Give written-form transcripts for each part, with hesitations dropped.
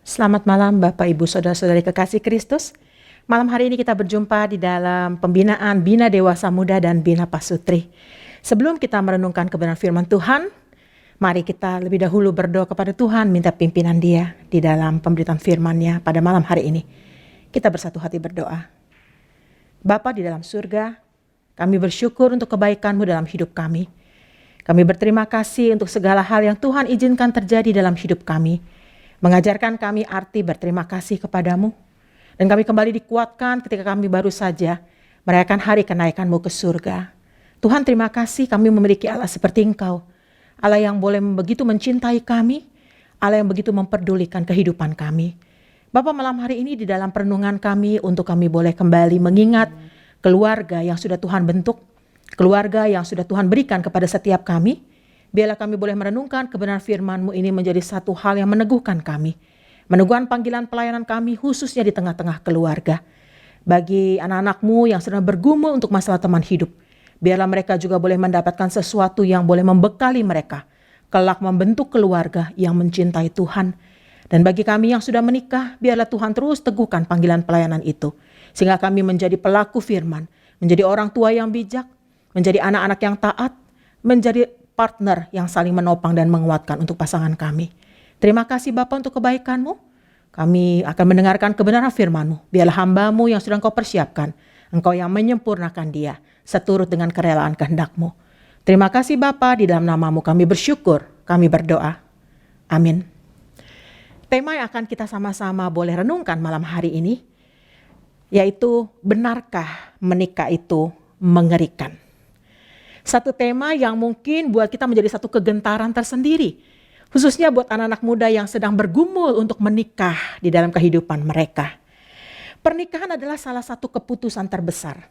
Selamat malam Bapak Ibu Saudara-saudari kekasih Kristus. Malam hari ini kita berjumpa di dalam pembinaan Bina Dewasa Muda dan Bina Pasutri. Sebelum kita merenungkan kebenaran firman Tuhan, mari kita lebih dahulu berdoa kepada Tuhan, minta pimpinan Dia di dalam pemberitaan firman-Nya pada malam hari ini. Kita bersatu hati berdoa. Bapa di dalam surga, kami bersyukur untuk kebaikan-Mu dalam hidup kami. Kami berterima kasih untuk segala hal yang Tuhan izinkan terjadi dalam hidup kami. Mengajarkan kami arti berterima kasih kepadamu. Dan kami kembali dikuatkan ketika kami baru saja merayakan hari kenaikan-Mu ke surga. Tuhan, terima kasih kami memiliki Allah seperti Engkau. Allah yang boleh begitu mencintai kami, Allah yang begitu memperdulikan kehidupan kami. Bapa, malam hari ini di dalam perenungan kami untuk kami boleh kembali mengingat keluarga yang sudah Tuhan bentuk, keluarga yang sudah Tuhan berikan kepada setiap kami. Biarlah kami boleh merenungkan kebenaran firman-Mu ini menjadi satu hal yang meneguhkan kami. Meneguhkan panggilan pelayanan kami khususnya di tengah-tengah keluarga. Bagi anak-anak-Mu yang sedang bergumul untuk masalah teman hidup, biarlah mereka juga boleh mendapatkan sesuatu yang boleh membekali mereka kelak membentuk keluarga yang mencintai Tuhan. Dan bagi kami yang sudah menikah, biarlah Tuhan terus teguhkan panggilan pelayanan itu. Sehingga kami menjadi pelaku firman, menjadi orang tua yang bijak, menjadi anak-anak yang taat, menjadi partner yang saling menopang dan menguatkan untuk pasangan kami. Terima kasih Bapa untuk kebaikan-Mu. Kami akan mendengarkan kebenaran firman-Mu. Biarlah hamba-Mu yang sudah Engkau persiapkan, Engkau yang menyempurnakan dia, seturut dengan kerelaan kehendak-Mu. Terima kasih Bapa, di dalam nama-Mu kami bersyukur, kami berdoa. Amin. Tema yang akan kita sama-sama boleh renungkan malam hari ini, yaitu benarkah menikah itu mengerikan? Satu tema yang mungkin buat kita menjadi satu kegentaran tersendiri. Khususnya buat anak-anak muda yang sedang bergumul untuk menikah di dalam kehidupan mereka. Pernikahan adalah salah satu keputusan terbesar.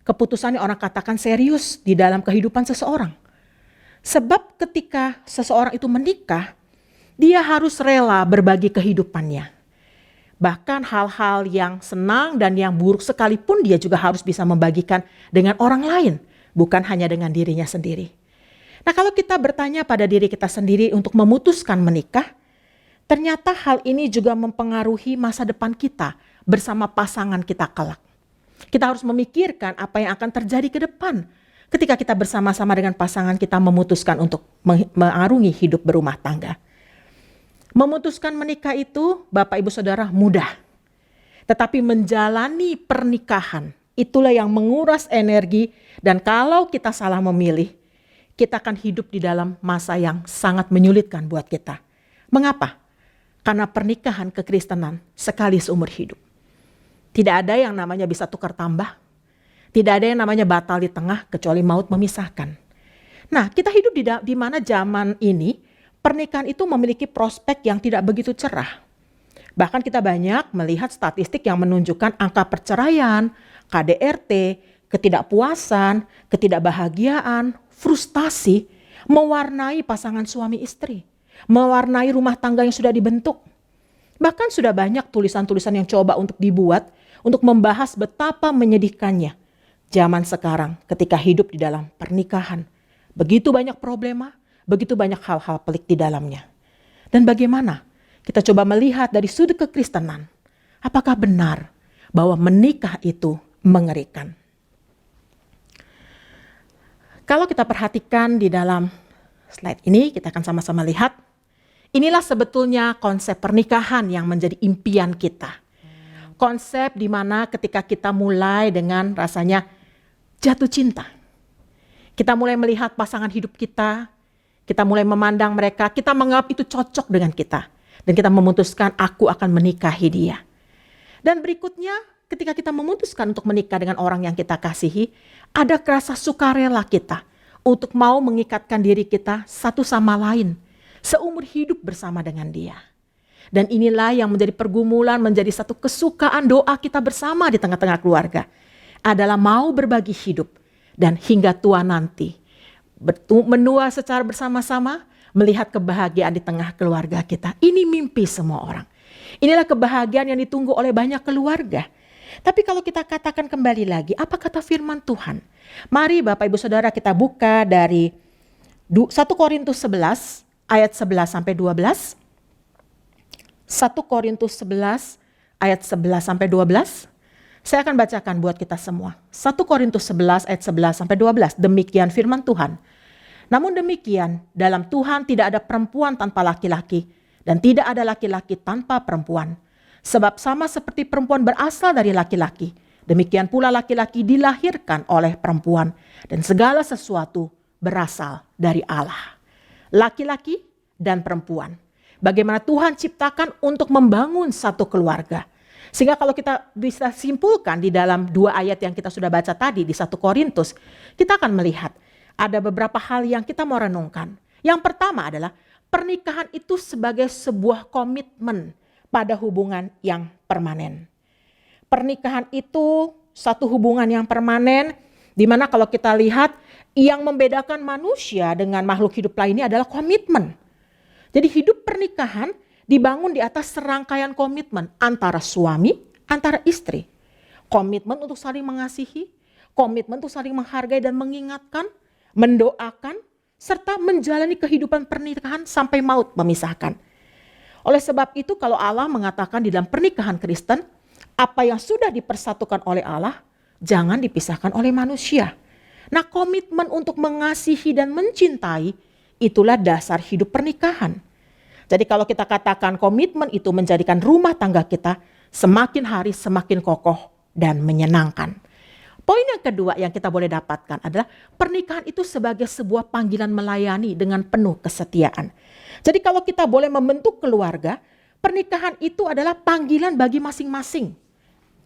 Keputusan yang orang katakan serius di dalam kehidupan seseorang. Sebab ketika seseorang itu menikah, dia harus rela berbagi kehidupannya. Bahkan hal-hal yang senang dan yang buruk sekalipun dia juga harus bisa membagikan dengan orang lain. Bukan hanya dengan dirinya sendiri. Nah, kalau kita bertanya pada diri kita sendiri untuk memutuskan menikah, ternyata hal ini juga mempengaruhi masa depan kita bersama pasangan kita kelak. Kita harus memikirkan apa yang akan terjadi ke depan ketika kita bersama-sama dengan pasangan kita memutuskan untuk mengarungi hidup berumah tangga. Memutuskan menikah itu, Bapak Ibu Saudara, mudah. Tetapi menjalani pernikahan, itulah yang menguras energi, dan kalau kita salah memilih, kita akan hidup di dalam masa yang sangat menyulitkan buat kita. Mengapa? Karena pernikahan kekristenan sekali seumur hidup. Tidak ada yang namanya bisa tukar tambah. Tidak ada yang namanya batal di tengah kecuali maut memisahkan. Nah, kita hidup di mana zaman ini pernikahan itu memiliki prospek yang tidak begitu cerah. Bahkan kita banyak melihat statistik yang menunjukkan angka perceraian, KDRT, ketidakpuasan, ketidakbahagiaan, frustasi mewarnai pasangan suami istri, mewarnai rumah tangga yang sudah dibentuk. Bahkan sudah banyak tulisan-tulisan yang coba untuk dibuat untuk membahas betapa menyedihkannya zaman sekarang ketika hidup di dalam pernikahan. Begitu banyak problema, begitu banyak hal-hal pelik di dalamnya. Dan bagaimana kita coba melihat dari sudut kekristenan, apakah benar bahwa menikah itu mengerikan? Kalau kita perhatikan di dalam slide ini, kita akan sama-sama lihat. Inilah sebetulnya konsep pernikahan yang menjadi impian kita. Konsep di mana ketika kita mulai dengan rasanya jatuh cinta. Kita mulai melihat pasangan hidup kita mulai memandang mereka, kita menganggap itu cocok dengan kita. Dan kita memutuskan aku akan menikahi dia. Dan berikutnya ketika kita memutuskan untuk menikah dengan orang yang kita kasihi, ada rasa sukarela kita untuk mau mengikatkan diri kita satu sama lain, seumur hidup bersama dengan dia. Dan inilah yang menjadi pergumulan, menjadi satu kesukaan doa kita bersama di tengah-tengah keluarga, adalah mau berbagi hidup dan hingga tua nanti, menua secara bersama-sama, melihat kebahagiaan di tengah keluarga kita. Ini mimpi semua orang. Inilah kebahagiaan yang ditunggu oleh banyak keluarga. Tapi kalau kita katakan kembali lagi, apa kata firman Tuhan? Mari Bapak Ibu Saudara kita buka dari 1 Korintus 11 ayat 11 sampai 12. 1 Korintus 11 ayat 11 sampai 12. Saya akan bacakan buat kita semua. 1 Korintus 11 ayat 11 sampai 12. Demikian firman Tuhan. Namun demikian, dalam Tuhan tidak ada perempuan tanpa laki-laki dan tidak ada laki-laki tanpa perempuan. Sebab sama seperti perempuan berasal dari laki-laki, demikian pula laki-laki dilahirkan oleh perempuan dan segala sesuatu berasal dari Allah. Laki-laki dan perempuan. Bagaimana Tuhan ciptakan untuk membangun satu keluarga. Sehingga kalau kita bisa simpulkan di dalam 2 ayat yang kita sudah baca tadi di 1 Korintus, kita akan melihat ada beberapa hal yang kita mau renungkan. Yang pertama adalah pernikahan itu sebagai sebuah komitmen pada hubungan yang permanen. Pernikahan itu satu hubungan yang permanen, di mana kalau kita lihat yang membedakan manusia dengan makhluk hidup lainnya adalah komitmen. Jadi hidup pernikahan dibangun di atas serangkaian komitmen antara suami, antara istri. Komitmen untuk saling mengasihi, komitmen untuk saling menghargai dan mengingatkan, mendoakan, serta menjalani kehidupan pernikahan sampai maut memisahkan. Oleh sebab itu kalau Allah mengatakan di dalam pernikahan Kristen, apa yang sudah dipersatukan oleh Allah, jangan dipisahkan oleh manusia. Nah, komitmen untuk mengasihi dan mencintai, itulah dasar hidup pernikahan. Jadi kalau kita katakan komitmen itu menjadikan rumah tangga kita semakin hari semakin kokoh dan menyenangkan. Poin yang kedua yang kita boleh dapatkan adalah pernikahan itu sebagai sebuah panggilan melayani dengan penuh kesetiaan. Jadi kalau kita boleh membentuk keluarga, pernikahan itu adalah panggilan bagi masing-masing.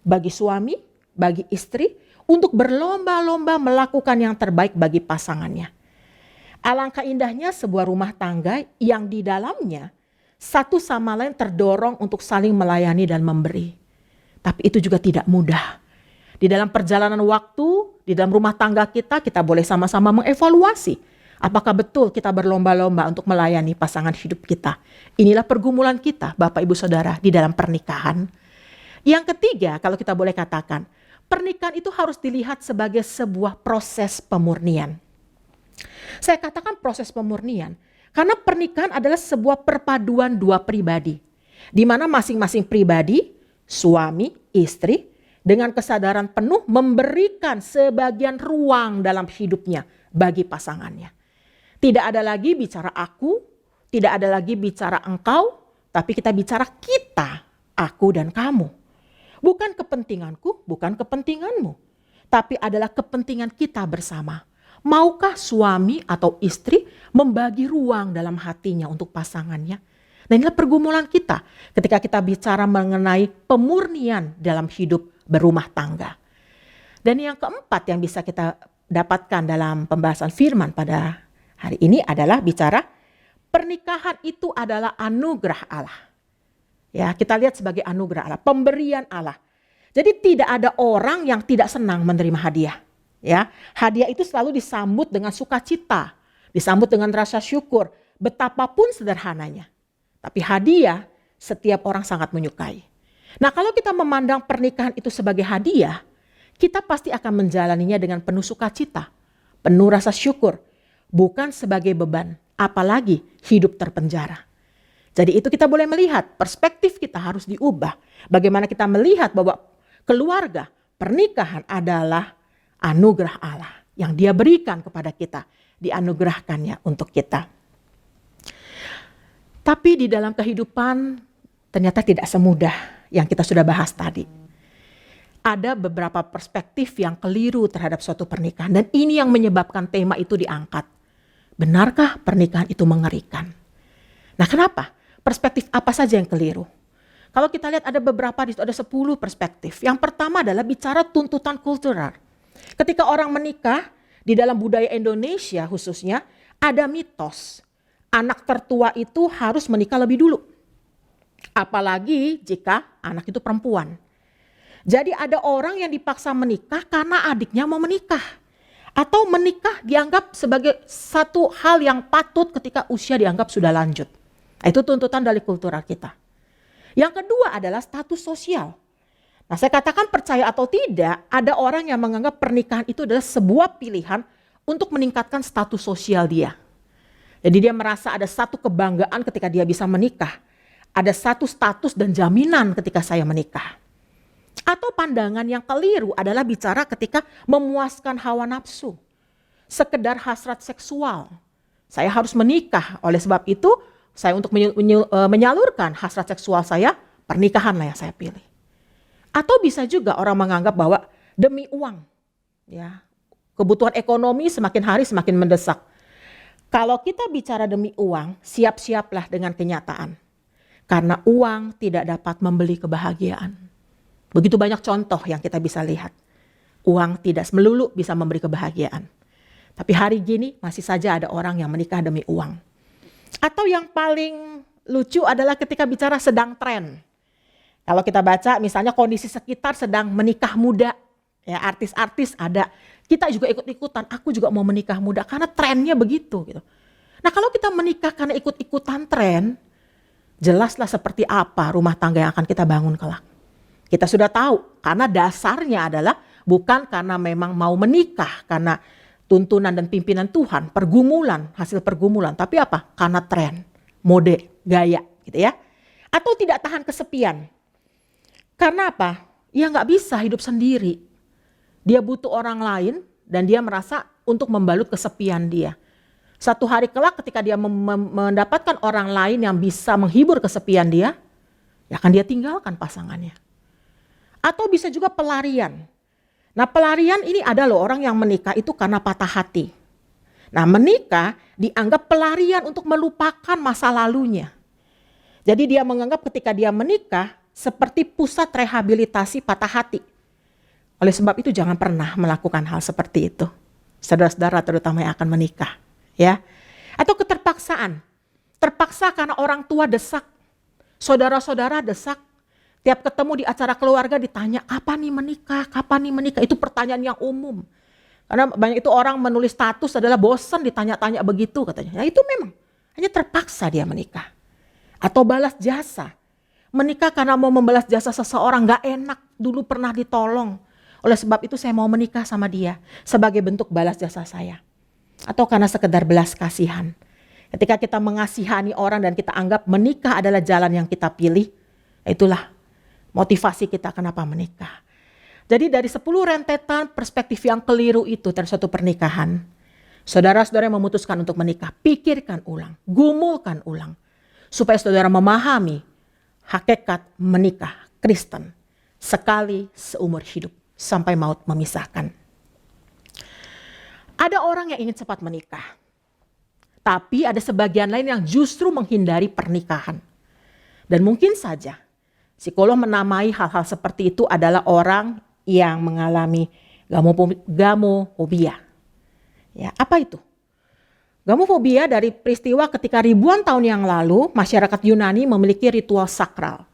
Bagi suami, bagi istri, untuk berlomba-lomba melakukan yang terbaik bagi pasangannya. Alangkah indahnya sebuah rumah tangga yang di dalamnya satu sama lain terdorong untuk saling melayani dan memberi. Tapi itu juga tidak mudah. Di dalam perjalanan waktu, di dalam rumah tangga kita boleh sama-sama mengevaluasi. Apakah betul kita berlomba-lomba untuk melayani pasangan hidup kita. Inilah pergumulan kita, Bapak Ibu Saudara, di dalam pernikahan. Yang ketiga, kalau kita boleh katakan, pernikahan itu harus dilihat sebagai sebuah proses pemurnian. Saya katakan proses pemurnian karena pernikahan adalah sebuah perpaduan dua pribadi, di mana masing-masing pribadi, suami, istri, dengan kesadaran penuh memberikan sebagian ruang dalam hidupnya bagi pasangannya. Tidak ada lagi bicara aku, tidak ada lagi bicara engkau, tapi kita bicara kita, aku dan kamu. Bukan kepentinganku, bukan kepentinganmu, tapi adalah kepentingan kita bersama. Maukah suami atau istri membagi ruang dalam hatinya untuk pasangannya? Nah, inilah pergumulan kita ketika kita bicara mengenai pemurnian dalam hidup berumah tangga. Dan yang keempat yang bisa kita dapatkan dalam pembahasan firman pada hari ini adalah bicara pernikahan itu adalah anugerah Allah. Ya, kita lihat sebagai anugerah Allah, pemberian Allah. Jadi tidak ada orang yang tidak senang menerima hadiah. Ya, hadiah itu selalu disambut dengan sukacita, disambut dengan rasa syukur, betapapun sederhananya. Tapi hadiah setiap orang sangat menyukai. Nah, kalau kita memandang pernikahan itu sebagai hadiah, kita pasti akan menjalaninya dengan penuh sukacita, penuh rasa syukur, bukan sebagai beban, apalagi hidup terpenjara. Jadi itu kita boleh melihat, perspektif kita harus diubah. Bagaimana kita melihat bahwa keluarga, pernikahan adalah anugerah Allah yang Dia berikan kepada kita, dianugerahkannya untuk kita. Tapi di dalam kehidupan ternyata tidak semudah yang kita sudah bahas tadi. Ada beberapa perspektif yang keliru terhadap suatu pernikahan dan ini yang menyebabkan tema itu diangkat. Benarkah pernikahan itu mengerikan? Nah, kenapa? Perspektif apa saja yang keliru? Kalau kita lihat ada beberapa, ada 10 perspektif. Yang pertama adalah bicara tuntutan kultural. Ketika orang menikah, di dalam budaya Indonesia khususnya, ada mitos. Anak tertua itu harus menikah lebih dulu. Apalagi jika anak itu perempuan. Jadi ada orang yang dipaksa menikah karena adiknya mau menikah. Atau menikah dianggap sebagai satu hal yang patut ketika usia dianggap sudah lanjut. Itu tuntutan dari kultural kita. Yang kedua adalah status sosial. Nah, saya katakan percaya atau tidak, ada orang yang menganggap pernikahan itu adalah sebuah pilihan untuk meningkatkan status sosial dia. Jadi dia merasa ada satu kebanggaan ketika dia bisa menikah. ada satu status dan jaminan ketika saya menikah. Atau pandangan yang keliru adalah bicara ketika memuaskan hawa nafsu, sekedar hasrat seksual. Saya harus menikah, oleh sebab itu saya untuk menyalurkan hasrat seksual saya, pernikahanlah yang saya pilih. Atau bisa juga orang menganggap bahwa demi uang, ya, kebutuhan ekonomi semakin hari semakin mendesak. Kalau kita bicara demi uang, siap-siaplah dengan kenyataan. Karena uang tidak dapat membeli kebahagiaan. Begitu banyak contoh yang kita bisa lihat. Uang tidak melulu bisa memberi kebahagiaan. Tapi hari gini masih saja ada orang yang menikah demi uang. Atau yang paling lucu adalah ketika bicara sedang tren. Kalau kita baca misalnya kondisi sekitar sedang menikah muda. Ya, artis-artis ada. Kita juga ikut-ikutan, aku juga mau menikah muda karena trennya begitu gitu. Nah, kalau kita menikah karena ikut-ikutan tren, jelaslah seperti apa rumah tangga yang akan kita bangun kelak. Kita sudah tahu karena dasarnya adalah bukan karena memang mau menikah karena tuntunan dan pimpinan Tuhan, pergumulan, hasil pergumulan, tapi apa? Karena tren, mode, gaya gitu ya. Atau tidak tahan kesepian. Karena apa? Ya nggak bisa hidup sendiri. Dia butuh orang lain dan dia merasa untuk membalut kesepian dia. Satu hari kelak ketika dia mendapatkan orang lain yang bisa menghibur kesepian dia, ya akan dia tinggalkan pasangannya. Atau bisa juga pelarian. Nah, pelarian ini ada loh orang yang menikah itu karena patah hati. Nah, menikah dianggap pelarian untuk melupakan masa lalunya. Jadi dia menganggap ketika dia menikah seperti pusat rehabilitasi patah hati. Oleh sebab itu jangan pernah melakukan hal seperti itu. Saudara-saudara terutama yang akan menikah. Ya, atau keterpaksaan. Terpaksa karena orang tua desak. Saudara-saudara desak. Tiap ketemu di acara keluarga ditanya, kapan nih menikah? Kapan nih menikah? Itu pertanyaan yang umum. Karena banyak itu orang menulis status adalah bosan ditanya-tanya begitu katanya. Nah itu memang hanya terpaksa dia menikah. Atau balas jasa. Menikah karena mau membalas jasa seseorang gak enak. Dulu pernah ditolong. Oleh sebab itu saya mau menikah sama dia sebagai bentuk balas jasa saya. Atau karena sekedar belas kasihan. Ketika kita mengasihani orang dan kita anggap menikah adalah jalan yang kita pilih, itulah motivasi kita kenapa menikah. Jadi dari 10 rentetan perspektif yang keliru itu dari suatu pernikahan, saudara-saudara yang memutuskan untuk menikah, pikirkan ulang, gumulkan ulang, supaya saudara memahami hakikat menikah Kristen sekali seumur hidup sampai maut memisahkan. Ada orang yang ingin cepat menikah, tapi ada sebagian lain yang justru menghindari pernikahan. Dan mungkin saja psikolog menamai hal-hal seperti itu adalah orang yang mengalami gamofobia. Ya, apa itu? Gamofobia dari peristiwa ketika ribuan tahun yang lalu masyarakat Yunani memiliki ritual sakral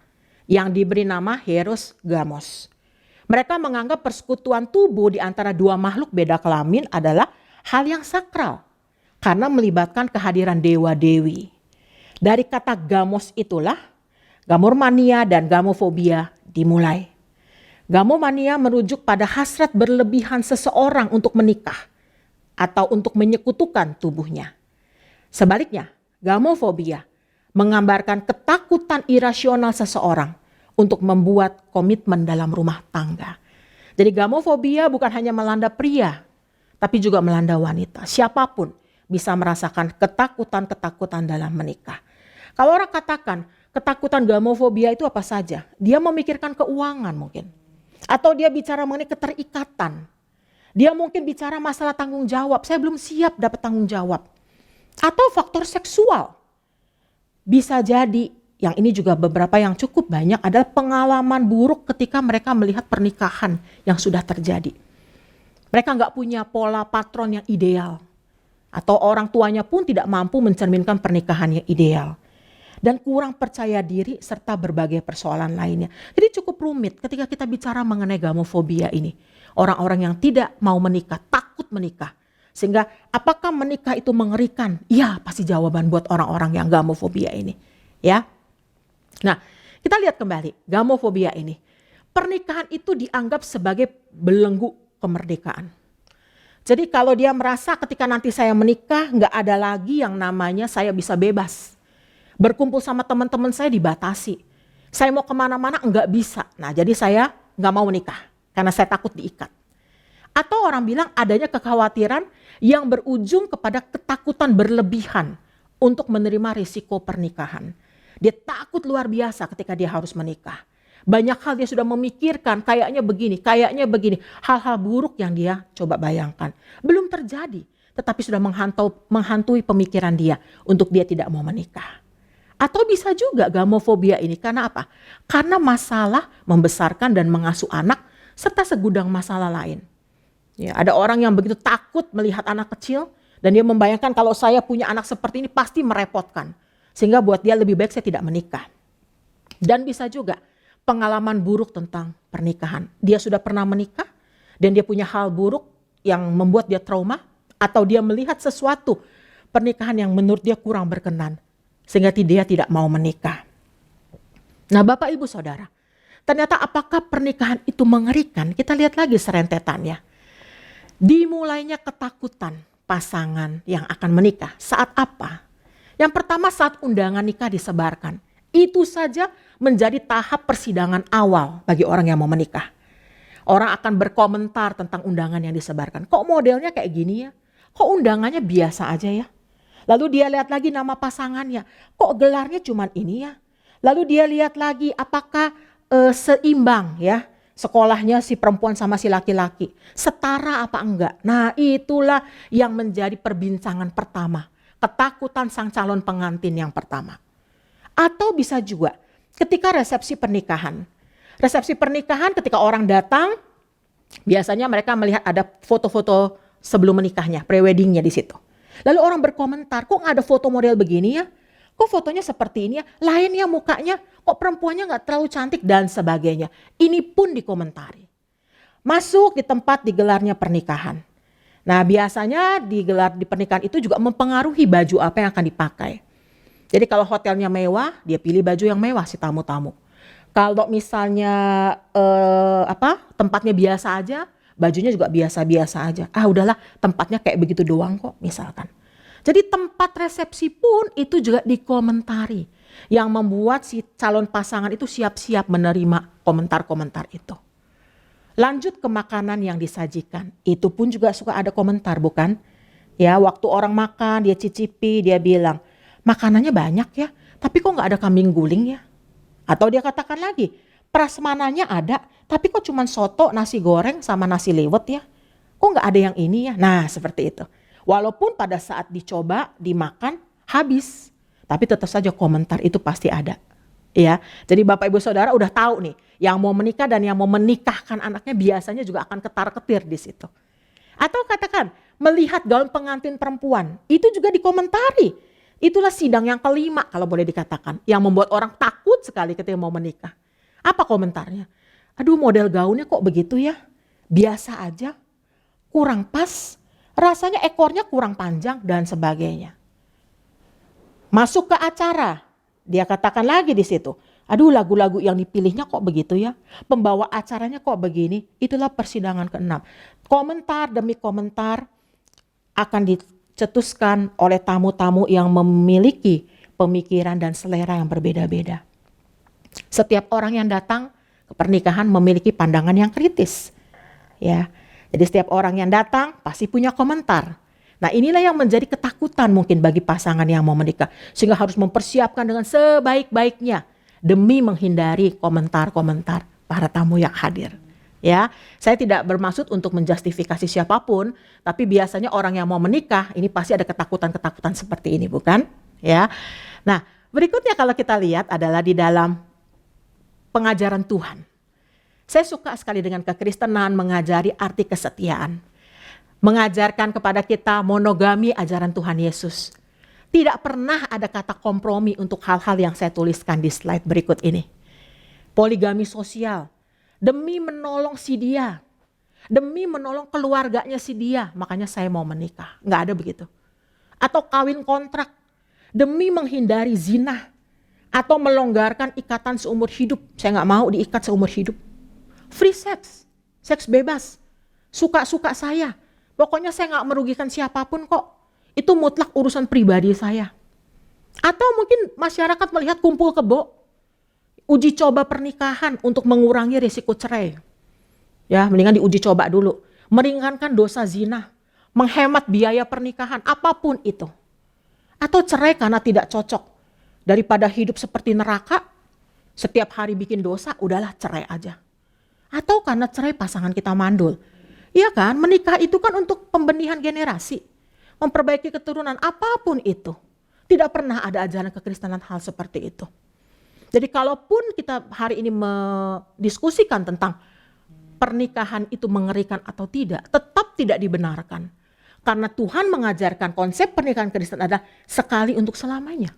yang diberi nama Heros Gamos. Mereka menganggap persekutuan tubuh di antara dua makhluk beda kelamin adalah hal yang sakral karena melibatkan kehadiran dewa-dewi. Dari kata gamos itulah gamormania dan gamofobia dimulai. Gamomania merujuk pada hasrat berlebihan seseorang untuk menikah atau untuk menyekutukan tubuhnya. Sebaliknya, gamofobia menggambarkan ketakutan irasional seseorang untuk membuat komitmen dalam rumah tangga. Jadi gamofobia bukan hanya melanda pria, tapi juga melanda wanita. Siapapun bisa merasakan ketakutan-ketakutan dalam menikah. Kalau orang katakan ketakutan gamofobia itu apa saja? Dia memikirkan keuangan mungkin. Atau dia bicara mengenai keterikatan. Dia mungkin bicara masalah tanggung jawab. Saya belum siap dapat tanggung jawab. Atau faktor seksual. Bisa jadi, yang ini juga beberapa yang cukup banyak adalah pengalaman buruk ketika mereka melihat pernikahan yang sudah terjadi. Mereka nggak punya pola patron yang ideal. Atau orang tuanya pun tidak mampu mencerminkan pernikahan yang ideal. Dan kurang percaya diri serta berbagai persoalan lainnya. Jadi cukup rumit ketika kita bicara mengenai gamofobia ini. Orang-orang yang tidak mau menikah, takut menikah. Sehingga apakah menikah itu mengerikan? Ya, pasti jawaban buat orang-orang yang gamofobia ini. Ya. Nah, kita lihat kembali gamofobia ini. Pernikahan itu dianggap sebagai belenggu kemerdekaan. Jadi kalau dia merasa ketika nanti saya menikah, nggak ada lagi yang namanya saya bisa bebas. Berkumpul sama teman-teman saya dibatasi. Saya mau kemana-mana enggak bisa. Nah jadi saya enggak mau menikah karena saya takut diikat. Atau orang bilang adanya kekhawatiran yang berujung kepada ketakutan berlebihan untuk menerima risiko pernikahan. Dia takut luar biasa ketika dia harus menikah. Banyak hal dia sudah memikirkan, kayaknya begini. Hal-hal buruk yang dia coba bayangkan. Belum terjadi, tetapi sudah menghantui pemikiran dia untuk dia tidak mau menikah. Atau bisa juga gamofobia ini karena apa? Karena masalah membesarkan dan mengasuh anak serta segudang masalah lain. Ya, ada orang yang begitu takut melihat anak kecil dan dia membayangkan kalau saya punya anak seperti ini pasti merepotkan. Sehingga buat dia lebih baik saya tidak menikah. Dan bisa juga pengalaman buruk tentang pernikahan. Dia sudah pernah menikah dan dia punya hal buruk yang membuat dia trauma. Atau dia melihat sesuatu pernikahan yang menurut dia kurang berkenan. Sehingga dia tidak mau menikah. Nah Bapak Ibu Saudara, ternyata apakah pernikahan itu mengerikan? Kita lihat lagi serentetannya. Dimulainya ketakutan pasangan yang akan menikah. Saat apa? Yang pertama saat undangan nikah disebarkan. Itu saja menjadi tahap persidangan awal bagi orang yang mau menikah. Orang akan berkomentar tentang undangan yang disebarkan. Kok modelnya kayak gini ya? Kok undangannya biasa aja ya? Lalu dia lihat lagi nama pasangannya. Kok gelarnya cuman ini ya? Lalu dia lihat lagi apakah seimbang ya? Sekolahnya si perempuan sama si laki-laki. Setara apa enggak? Nah itulah yang menjadi perbincangan pertama. Ketakutan sang calon pengantin yang pertama. Atau bisa juga ketika resepsi pernikahan. Resepsi pernikahan ketika orang datang, biasanya mereka melihat ada foto-foto sebelum menikahnya, pre-weddingnya di situ. Lalu orang berkomentar, kok nggak ada foto model begini ya? Kok fotonya seperti ini ya? Lain ya mukanya, kok perempuannya nggak terlalu cantik dan sebagainya. Ini pun dikomentari. Masuk di tempat digelarnya pernikahan. Nah biasanya digelar di pernikahan itu juga mempengaruhi baju apa yang akan dipakai. Jadi kalau hotelnya mewah, dia pilih baju yang mewah si tamu-tamu. Kalau misalnya tempatnya biasa aja, bajunya juga biasa-biasa aja. Ah udahlah tempatnya kayak begitu doang kok misalkan. Jadi tempat resepsi pun itu juga dikomentari. Yang membuat si calon pasangan itu siap-siap menerima komentar-komentar itu. Lanjut ke makanan yang disajikan. Itu pun juga suka ada komentar bukan? Ya waktu orang makan dia cicipi dia bilang, makanannya banyak ya tapi kok gak ada kambing guling ya? Atau dia katakan lagi, prasmananya ada tapi kok cuma soto, nasi goreng sama nasi liwet ya? Kok gak ada yang ini ya? Nah seperti itu. Walaupun pada saat dicoba, dimakan, habis. Tapi tetap saja komentar itu pasti ada. Ya, jadi Bapak Ibu Saudara udah tahu nih, yang mau menikah dan yang mau menikahkan anaknya biasanya juga akan ketar-ketir di situ. Atau katakan, melihat gaun pengantin perempuan, itu juga dikomentari. Itulah sidang yang kelima kalau boleh dikatakan, yang membuat orang takut sekali ketika mau menikah. Apa komentarnya? Aduh model gaunnya kok begitu ya? Biasa aja, kurang pas. Rasanya ekornya kurang panjang dan sebagainya. Masuk ke acara, dia katakan lagi di situ, aduh lagu-lagu yang dipilihnya kok begitu ya, pembawa acaranya kok begini. Itulah persidangan ke-6. Komentar demi komentar akan dicetuskan oleh tamu-tamu yang memiliki pemikiran dan selera yang berbeda-beda. Setiap orang yang datang ke pernikahan memiliki pandangan yang kritis, ya. Jadi setiap orang yang datang pasti punya komentar. Nah inilah yang menjadi ketakutan mungkin bagi pasangan yang mau menikah. Sehingga harus mempersiapkan dengan sebaik-baiknya demi menghindari komentar-komentar para tamu yang hadir. Ya, saya tidak bermaksud untuk menjustifikasi siapapun, tapi biasanya orang yang mau menikah ini pasti ada ketakutan-ketakutan seperti ini, bukan? Ya. Nah, berikutnya kalau kita lihat adalah di dalam pengajaran Tuhan. Saya suka sekali dengan kekristenan mengajari arti kesetiaan. Mengajarkan kepada kita monogami ajaran Tuhan Yesus. Tidak pernah ada kata kompromi untuk hal-hal yang saya tuliskan di slide berikut ini. Poligami sosial. Demi menolong si dia. Demi menolong keluarganya si dia. Makanya saya mau menikah. Nggak ada begitu. Atau kawin kontrak. Demi menghindari zina. Atau melonggarkan ikatan seumur hidup. Saya nggak mau diikat seumur hidup. Free sex, seks bebas, suka-suka saya. Pokoknya saya gak merugikan siapapun kok. Itu mutlak urusan pribadi saya. Atau mungkin masyarakat melihat kumpul kebo, uji coba pernikahan untuk mengurangi risiko cerai. Ya, mendingan diuji coba dulu. Meringankan dosa zina, menghemat biaya pernikahan, apapun itu. Atau cerai karena tidak cocok. Daripada hidup seperti neraka, setiap hari bikin dosa, udahlah cerai aja. Atau karena cerai pasangan kita mandul. Iya kan, menikah itu kan untuk pembenihan generasi. Memperbaiki keturunan, apapun itu. Tidak pernah ada ajaran kekristenan hal seperti itu. Jadi kalaupun kita hari ini mendiskusikan tentang pernikahan itu mengerikan atau tidak, tetap tidak dibenarkan. Karena Tuhan mengajarkan konsep pernikahan Kristen adalah sekali untuk selamanya.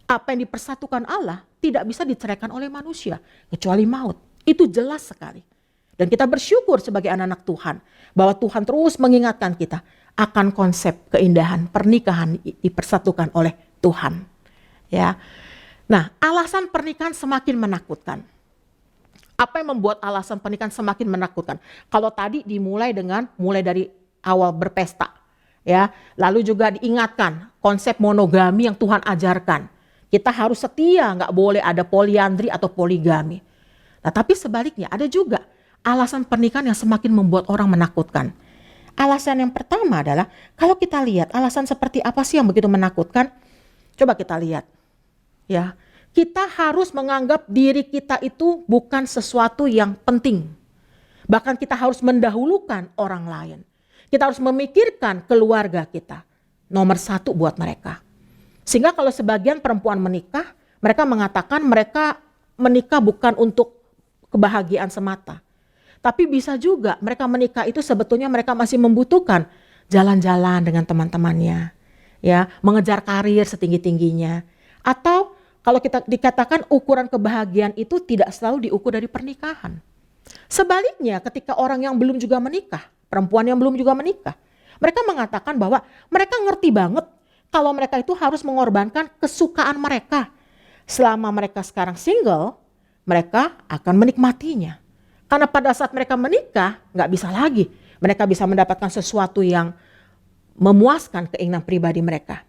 Apa yang dipersatukan Allah tidak bisa diceraikan oleh manusia, kecuali maut. Itu jelas sekali. Dan kita bersyukur sebagai anak-anak Tuhan, bahwa Tuhan terus mengingatkan kita akan konsep keindahan pernikahan dipersatukan oleh Tuhan. Ya. Nah, alasan pernikahan semakin menakutkan. Apa yang membuat alasan pernikahan semakin menakutkan? Kalau tadi mulai dari awal berpesta, ya, lalu juga diingatkan konsep monogami yang Tuhan ajarkan. Kita harus setia, nggak boleh ada poliandri atau poligami. Nah, tapi sebaliknya ada juga alasan pernikahan yang semakin membuat orang menakutkan. Alasan yang pertama adalah kalau kita lihat alasan seperti apa sih yang begitu menakutkan? Coba kita lihat, ya. Kita harus menganggap diri kita itu bukan sesuatu yang penting. Bahkan kita harus mendahulukan orang lain. Kita harus memikirkan keluarga kita. Nomor satu buat mereka. Sehingga kalau sebagian perempuan menikah, mereka mengatakan mereka menikah bukan untuk kebahagiaan semata. Tapi bisa juga mereka menikah itu sebetulnya mereka masih membutuhkan jalan-jalan dengan teman-temannya. Ya, mengejar karir setinggi-tingginya. Atau kalau kita dikatakan ukuran kebahagiaan itu tidak selalu diukur dari pernikahan. Sebaliknya ketika orang yang belum juga menikah, perempuan yang belum juga menikah, mereka mengatakan bahwa mereka ngerti banget kalau mereka itu harus mengorbankan kesukaan mereka. Selama mereka sekarang single, mereka akan menikmatinya. Karena pada saat mereka menikah, gak bisa lagi. Mereka bisa mendapatkan sesuatu yang memuaskan keinginan pribadi mereka.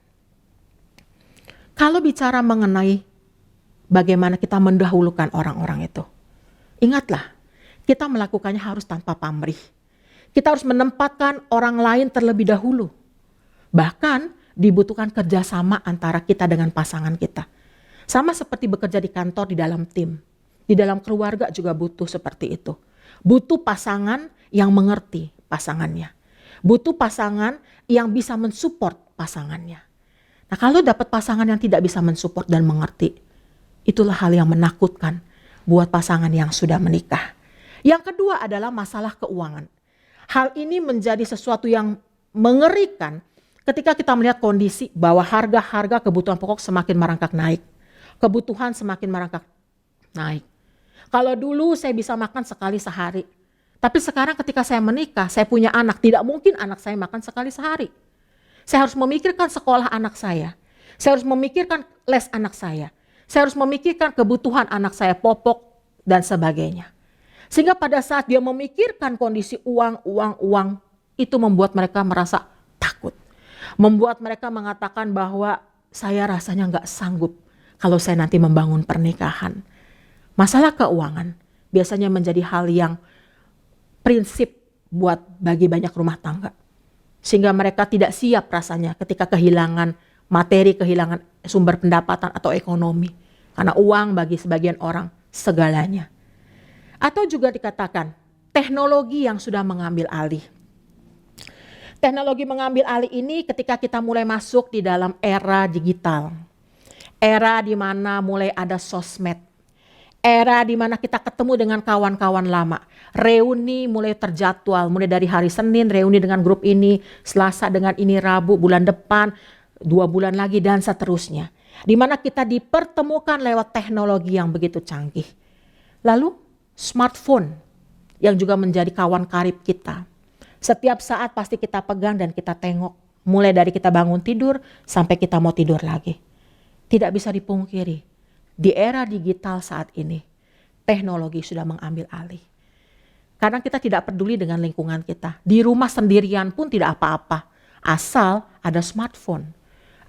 Kalau bicara mengenai bagaimana kita mendahulukan orang-orang itu, ingatlah, kita melakukannya harus tanpa pamrih. Kita harus menempatkan orang lain terlebih dahulu. Bahkan dibutuhkan kerjasama antara kita dengan pasangan kita. Sama seperti bekerja di kantor di dalam tim. Di dalam keluarga juga butuh seperti itu. Butuh pasangan yang mengerti pasangannya. Butuh pasangan yang bisa mensupport pasangannya. Nah, kalau dapat pasangan yang tidak bisa mensupport dan mengerti, itulah hal yang menakutkan buat pasangan yang sudah menikah. Yang kedua adalah masalah keuangan. Hal ini menjadi sesuatu yang mengerikan ketika kita melihat kondisi bahwa harga-harga kebutuhan pokok semakin merangkak naik. Kebutuhan semakin merangkak naik. Kalau dulu saya bisa makan sekali sehari. Tapi sekarang ketika saya menikah, saya punya anak. Tidak mungkin anak saya makan sekali sehari. Saya harus memikirkan sekolah anak saya. Saya harus memikirkan les anak saya. Saya harus memikirkan kebutuhan anak saya, popok dan sebagainya. Sehingga pada saat dia memikirkan kondisi uang, itu membuat mereka merasa takut. Membuat mereka mengatakan bahwa saya rasanya nggak sanggup kalau saya nanti membangun pernikahan. Masalah keuangan biasanya menjadi hal yang prinsip buat bagi banyak rumah tangga. Sehingga mereka tidak siap rasanya ketika kehilangan materi, kehilangan sumber pendapatan atau ekonomi. Karena uang bagi sebagian orang segalanya. Atau juga dikatakan teknologi yang sudah mengambil alih. Teknologi mengambil alih ini ketika kita mulai masuk di dalam era digital. Era di mana mulai ada sosmed. Era di mana kita ketemu dengan kawan-kawan lama. Reuni mulai terjadwal, mulai dari hari Senin reuni dengan grup ini, Selasa dengan ini, Rabu, bulan depan, 2 bulan lagi dan seterusnya. Di mana kita dipertemukan lewat teknologi yang begitu canggih. Lalu smartphone yang juga menjadi kawan karib kita. Setiap saat pasti kita pegang dan kita tengok. Mulai dari kita bangun tidur sampai kita mau tidur lagi. Tidak bisa dipungkiri. Di era digital saat ini, teknologi sudah mengambil alih. Karena kita tidak peduli dengan lingkungan kita. Di rumah sendirian pun tidak apa-apa. Asal ada smartphone.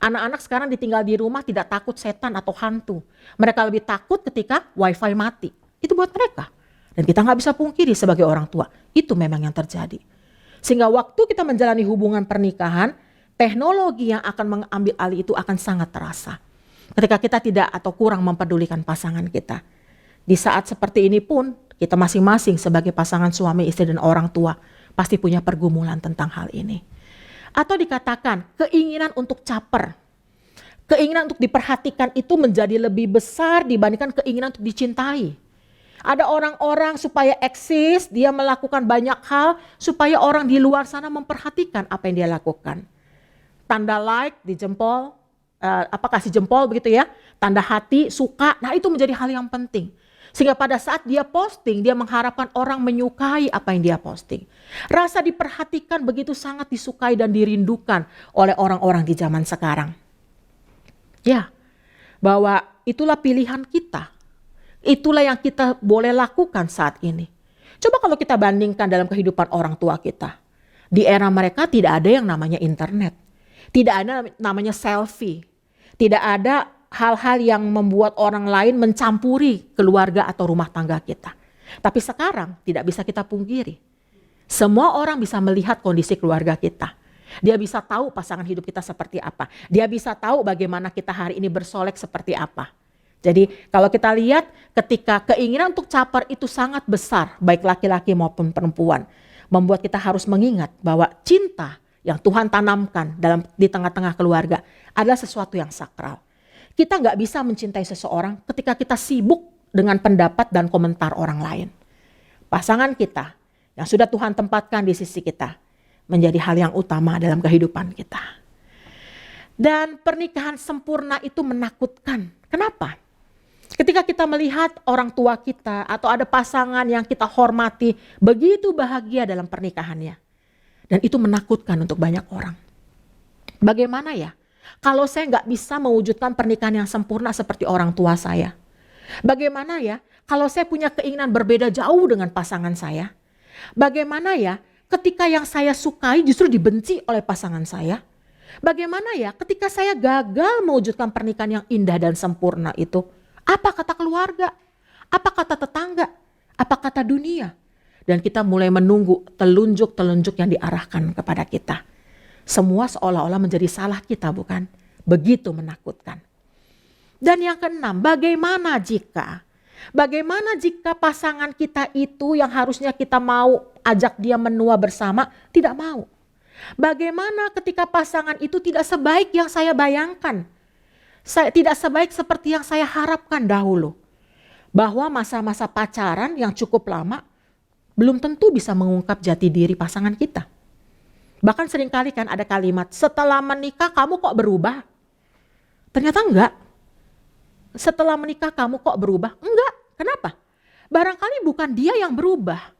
Anak-anak sekarang ditinggal di rumah tidak takut setan atau hantu. Mereka lebih takut ketika wifi mati. Itu buat mereka. Dan kita nggak bisa pungkiri sebagai orang tua. Itu memang yang terjadi. Sehingga waktu kita menjalani hubungan pernikahan, teknologi yang akan mengambil alih itu akan sangat terasa. Ketika kita tidak atau kurang mempedulikan pasangan kita. Di saat seperti ini pun, kita masing-masing sebagai pasangan suami, istri, dan orang tua pasti punya pergumulan tentang hal ini. Atau dikatakan keinginan untuk caper. Keinginan untuk diperhatikan itu menjadi lebih besar dibandingkan keinginan untuk dicintai. Ada orang-orang supaya eksis, dia melakukan banyak hal supaya orang di luar sana memperhatikan apa yang dia lakukan. Tanda like di jempol, kasih jempol begitu ya, tanda hati, suka, nah itu menjadi hal yang penting. Sehingga pada saat dia posting, dia mengharapkan orang menyukai apa yang dia posting. Rasa diperhatikan begitu sangat disukai dan dirindukan oleh orang-orang di zaman sekarang. Ya, bahwa itulah pilihan kita. Itulah yang kita boleh lakukan saat ini. Coba kalau kita bandingkan dalam kehidupan orang tua kita. Di era mereka tidak ada yang namanya internet. Tidak ada namanya selfie. Tidak ada hal-hal yang membuat orang lain mencampuri keluarga atau rumah tangga kita. Tapi sekarang tidak bisa kita pungkiri. Semua orang bisa melihat kondisi keluarga kita. Dia bisa tahu pasangan hidup kita seperti apa. Dia bisa tahu bagaimana kita hari ini bersolek seperti apa. Jadi kalau kita lihat ketika keinginan untuk caper itu sangat besar, baik laki-laki maupun perempuan. Membuat kita harus mengingat bahwa cinta yang Tuhan tanamkan di tengah-tengah keluarga adalah sesuatu yang sakral. Kita nggak bisa mencintai seseorang ketika kita sibuk dengan pendapat dan komentar orang lain. Pasangan kita yang sudah Tuhan tempatkan di sisi kita menjadi hal yang utama dalam kehidupan kita. Dan pernikahan sempurna itu menakutkan. Kenapa? Ketika kita melihat orang tua kita atau ada pasangan yang kita hormati begitu bahagia dalam pernikahannya. Dan itu menakutkan untuk banyak orang. Bagaimana ya? Kalau saya nggak bisa mewujudkan pernikahan yang sempurna seperti orang tua saya. Bagaimana ya kalau saya punya keinginan berbeda jauh dengan pasangan saya? Bagaimana ya ketika yang saya sukai justru dibenci oleh pasangan saya? Bagaimana ya ketika saya gagal mewujudkan pernikahan yang indah dan sempurna itu? Apa kata keluarga? Apa kata tetangga? Apa kata dunia? Dan kita mulai menunggu telunjuk-telunjuk yang diarahkan kepada kita. Semua seolah-olah menjadi salah kita, bukan? Begitu menakutkan. Dan yang keenam, bagaimana jika pasangan kita itu yang harusnya kita mau ajak dia menua bersama, tidak mau? Bagaimana ketika pasangan itu tidak sebaik yang saya bayangkan? Tidak sebaik seperti yang saya harapkan dahulu. Bahwa masa-masa pacaran yang cukup lama belum tentu bisa mengungkap jati diri pasangan kita. Bahkan seringkali kan ada kalimat, setelah menikah kamu kok berubah? Ternyata enggak. Setelah menikah kamu kok berubah? Enggak. Kenapa? Barangkali bukan dia yang berubah.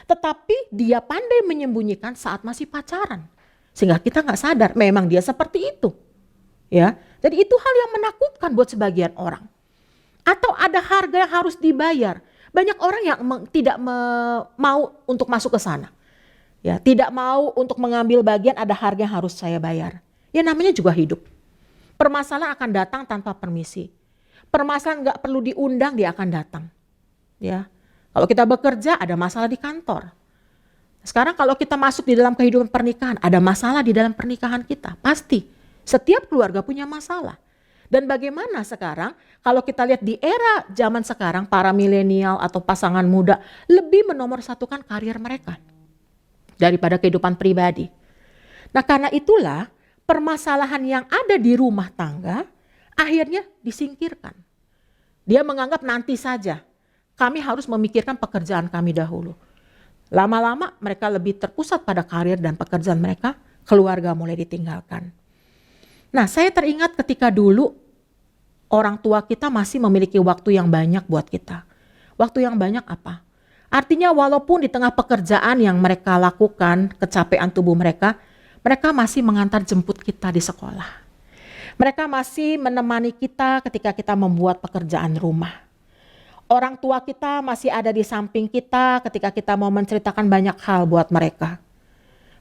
Tetapi dia pandai menyembunyikan saat masih pacaran. Sehingga kita gak sadar memang dia seperti itu. Ya, jadi itu hal yang menakutkan buat sebagian orang. Atau ada harga yang harus dibayar. Banyak orang yang tidak mau untuk masuk ke sana. Ya, tidak mau untuk mengambil bagian, ada harga yang harus saya bayar. Ya namanya juga hidup. Permasalahan akan datang tanpa permisi. Permasalahan nggak perlu diundang, dia akan datang. Ya, kalau kita bekerja ada masalah di kantor. Sekarang kalau kita masuk di dalam kehidupan pernikahan, ada masalah di dalam pernikahan kita. Pasti, setiap keluarga punya masalah. Dan bagaimana sekarang kalau kita lihat di era zaman sekarang, para milenial atau pasangan muda lebih menomorsatukan karir mereka daripada kehidupan pribadi. Nah karena itulah permasalahan yang ada di rumah tangga akhirnya disingkirkan. Dia menganggap nanti saja, kami harus memikirkan pekerjaan kami dahulu. Lama-lama mereka lebih terpusat pada karir dan pekerjaan mereka, keluarga mulai ditinggalkan. Nah saya teringat ketika dulu orang tua kita masih memiliki waktu yang banyak buat kita. Waktu yang banyak apa? Artinya walaupun di tengah pekerjaan yang mereka lakukan, kecapean tubuh mereka masih mengantar jemput kita di sekolah. Mereka masih menemani kita ketika kita membuat pekerjaan rumah. Orang tua kita masih ada di samping kita ketika kita mau menceritakan banyak hal buat mereka.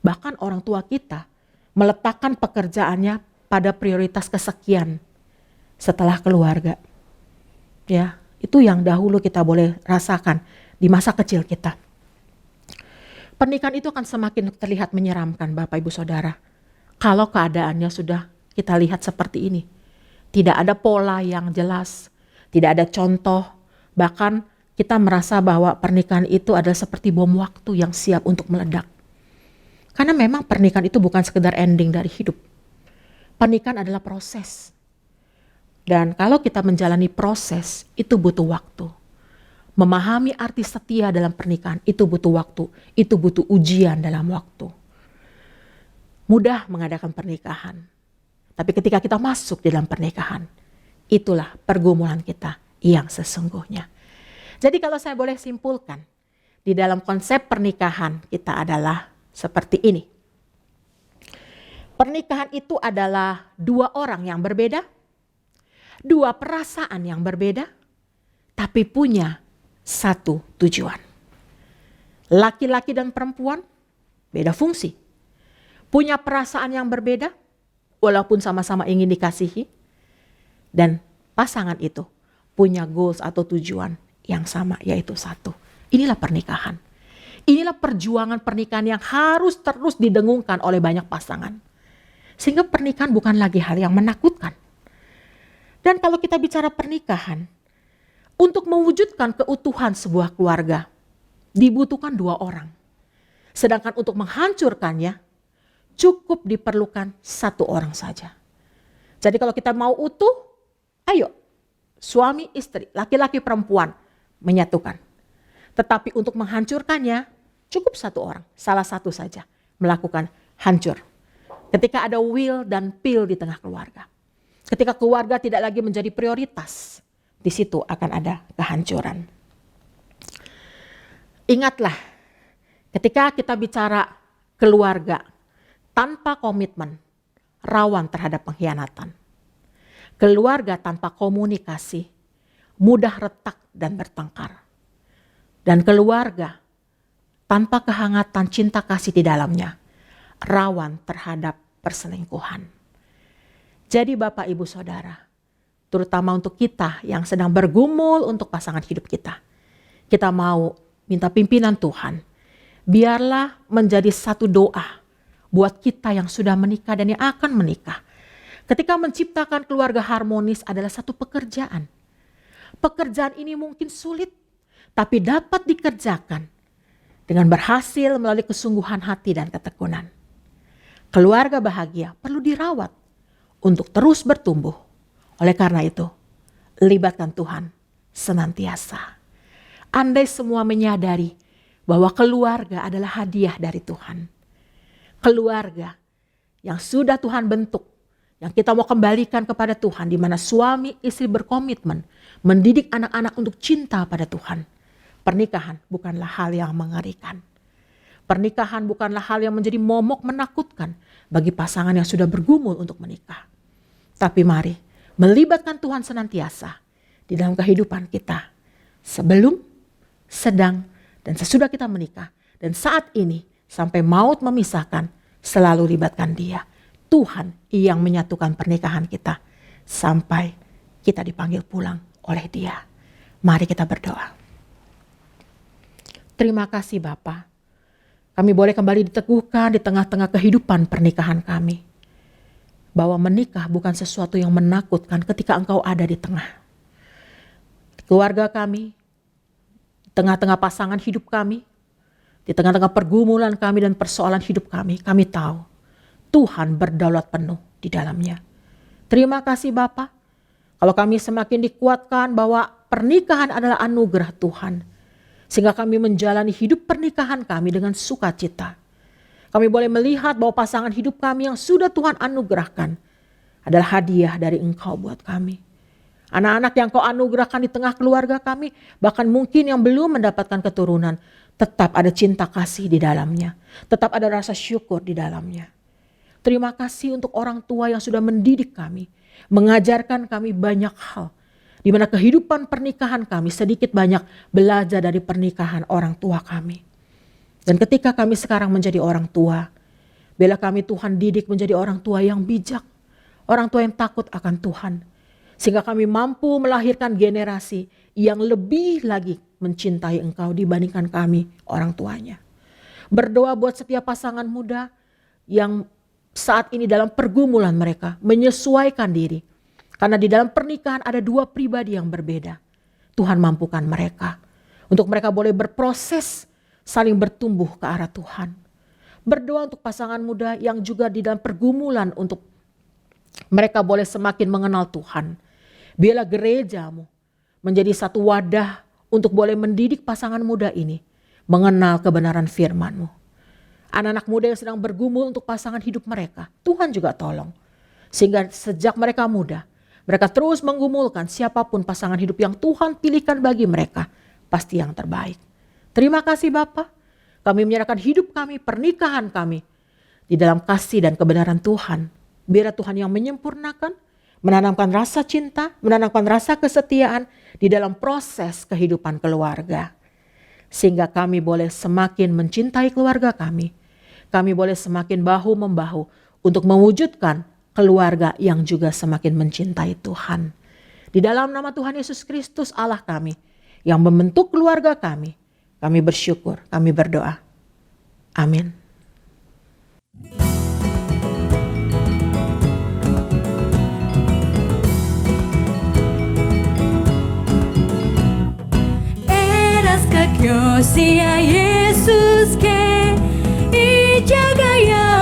Bahkan orang tua kita meletakkan pekerjaannya pada prioritas kesekian setelah keluarga. Ya, itu yang dahulu kita boleh rasakan di masa kecil kita. Pernikahan itu akan semakin terlihat menyeramkan Bapak Ibu Saudara, kalau keadaannya sudah kita lihat seperti ini. Tidak ada pola yang jelas, tidak ada contoh, bahkan kita merasa bahwa pernikahan itu adalah seperti bom waktu yang siap untuk meledak. Karena memang pernikahan itu bukan sekedar ending dari hidup. Pernikahan adalah proses. Dan kalau kita menjalani proses, itu butuh waktu. Memahami arti setia dalam pernikahan, itu butuh waktu. Itu butuh ujian dalam waktu. Mudah mengadakan pernikahan. Tapi ketika kita masuk di dalam pernikahan, itulah pergumulan kita yang sesungguhnya. Jadi kalau saya boleh simpulkan, di dalam konsep pernikahan kita adalah seperti ini. Pernikahan itu adalah dua orang yang berbeda, dua perasaan yang berbeda, tapi punya satu tujuan. Laki-laki dan perempuan beda fungsi, punya perasaan yang berbeda, walaupun sama-sama ingin dikasihi, dan pasangan itu punya goals atau tujuan yang sama, yaitu satu. Inilah pernikahan. Inilah perjuangan pernikahan yang harus terus didengungkan oleh banyak pasangan. Sehingga pernikahan bukan lagi hal yang menakutkan. Dan kalau kita bicara pernikahan, untuk mewujudkan keutuhan sebuah keluarga, dibutuhkan dua orang. Sedangkan untuk menghancurkannya, cukup diperlukan satu orang saja. Jadi kalau kita mau utuh, ayo suami istri, laki-laki perempuan menyatukan. Tetapi untuk menghancurkannya, cukup satu orang, salah satu saja melakukan hancur. Ketika ada will dan pill di tengah keluarga. Ketika keluarga tidak lagi menjadi prioritas, di situ akan ada kehancuran. Ingatlah, ketika kita bicara keluarga tanpa komitmen, rawan terhadap pengkhianatan. Keluarga tanpa komunikasi, mudah retak dan bertengkar. Dan keluarga tanpa kehangatan cinta kasih di dalamnya, rawan terhadap perselingkuhan. Jadi Bapak Ibu Saudara, terutama untuk kita yang sedang bergumul untuk pasangan hidup kita. Kita mau minta pimpinan Tuhan. Biarlah menjadi satu doa buat kita yang sudah menikah dan yang akan menikah. Ketika menciptakan keluarga harmonis adalah satu pekerjaan. Pekerjaan ini mungkin sulit, tapi dapat dikerjakan dengan berhasil melalui kesungguhan hati dan ketekunan. Keluarga bahagia perlu dirawat untuk terus bertumbuh. Oleh karena itu, libatkan Tuhan senantiasa. Andai semua menyadari bahwa keluarga adalah hadiah dari Tuhan. Keluarga yang sudah Tuhan bentuk, yang kita mau kembalikan kepada Tuhan, di mana suami istri berkomitmen mendidik anak-anak untuk cinta pada Tuhan. Pernikahan bukanlah hal yang mengerikan. Pernikahan bukanlah hal yang menjadi momok menakutkan bagi pasangan yang sudah bergumul untuk menikah. Tapi mari melibatkan Tuhan senantiasa di dalam kehidupan kita. Sebelum, sedang, dan sesudah kita menikah. Dan saat ini sampai maut memisahkan, selalu libatkan Dia. Tuhan yang menyatukan pernikahan kita sampai kita dipanggil pulang oleh Dia. Mari kita berdoa. Terima kasih Bapa. Kami boleh kembali diteguhkan di tengah-tengah kehidupan pernikahan kami. Bahwa menikah bukan sesuatu yang menakutkan ketika Engkau ada di tengah. Keluarga kami, di tengah-tengah pasangan hidup kami, di tengah-tengah pergumulan kami dan persoalan hidup kami tahu Tuhan berdaulat penuh di dalamnya. Terima kasih Bapa. Kalau kami semakin dikuatkan bahwa pernikahan adalah anugerah Tuhan. Sehingga kami menjalani hidup pernikahan kami dengan sukacita. Kami boleh melihat bahwa pasangan hidup kami yang sudah Tuhan anugerahkan adalah hadiah dari Engkau buat kami. Anak-anak yang Kau anugerahkan di tengah keluarga kami, bahkan mungkin yang belum mendapatkan keturunan, tetap ada cinta kasih di dalamnya. Tetap ada rasa syukur di dalamnya. Terima kasih untuk orang tua yang sudah mendidik kami, mengajarkan kami banyak hal. Di mana kehidupan pernikahan kami sedikit banyak belajar dari pernikahan orang tua kami. Dan ketika kami sekarang menjadi orang tua, biarlah kami Tuhan didik menjadi orang tua yang bijak, orang tua yang takut akan Tuhan. Sehingga kami mampu melahirkan generasi yang lebih lagi mencintai Engkau dibandingkan kami orang tuanya. Berdoa buat setiap pasangan muda yang saat ini dalam pergumulan mereka menyesuaikan diri. Karena di dalam pernikahan ada dua pribadi yang berbeda. Tuhan mampukan mereka untuk mereka boleh berproses saling bertumbuh ke arah Tuhan. Berdoa untuk pasangan muda yang juga di dalam pergumulan untuk mereka boleh semakin mengenal Tuhan. Biarlah gerejamu menjadi satu wadah untuk boleh mendidik pasangan muda ini mengenal kebenaran firman-Mu. Anak-anak muda yang sedang bergumul untuk pasangan hidup mereka, Tuhan juga tolong. Sehingga sejak mereka muda, mereka terus menggumulkan siapapun pasangan hidup yang Tuhan pilihkan bagi mereka, pasti yang terbaik. Terima kasih Bapa, kami menyerahkan hidup kami, pernikahan kami di dalam kasih dan kebenaran Tuhan. Biar Tuhan yang menyempurnakan, menanamkan rasa cinta, menanamkan rasa kesetiaan di dalam proses kehidupan keluarga. Sehingga kami boleh semakin mencintai keluarga kami. Kami boleh semakin bahu-membahu untuk mewujudkan keluarga yang juga semakin mencintai Tuhan. Di dalam nama Tuhan Yesus Kristus Allah kami yang membentuk keluarga kami bersyukur, kami berdoa. Amin. Eras kakyo siya Yesus ke ijagaya